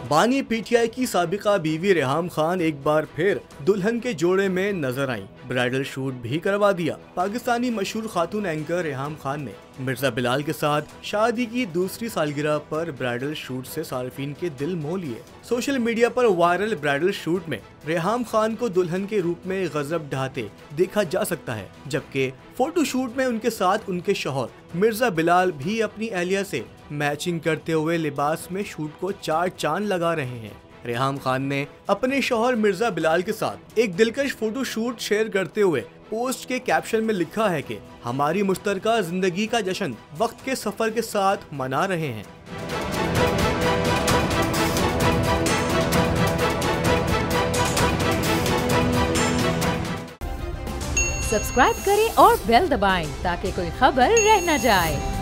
बानी पीटीआई की साबिका बीवी रेहाम खान एक बार फिर दुल्हन के जोड़े में नजर आईं। ब्राइडल शूट भी करवा दिया। पाकिस्तानी मशहूर खातून एंकर रेहाम खान ने मिर्जा बिलाल के साथ शादी की दूसरी सालगिरह पर ब्राइडल शूट से सार्फिन के दिल मोह लिए। सोशल मीडिया पर वायरल ब्राइडल शूट में रेहाम खान को दुल्हन के रूप में गजब ढाते देखा जा सकता है, जबकि फोटो शूट में उनके साथ उनके शौहर मिर्जा बिलाल भी अपनी एहलिया से मैचिंग करते हुए लिबास में शूट को चार चांद लगा रहे हैं। रेहाम खान ने अपने शौहर मिर्जा बिलाल के साथ एक दिलकश फोटो शूट शेयर करते हुए पोस्ट के कैप्शन में लिखा है कि हमारी मुश्तरका जिंदगी का जश्न वक्त के सफर के साथ मना रहे हैं। सब्सक्राइब करें और बेल दबाएं ताकि कोई खबर रह न जाए।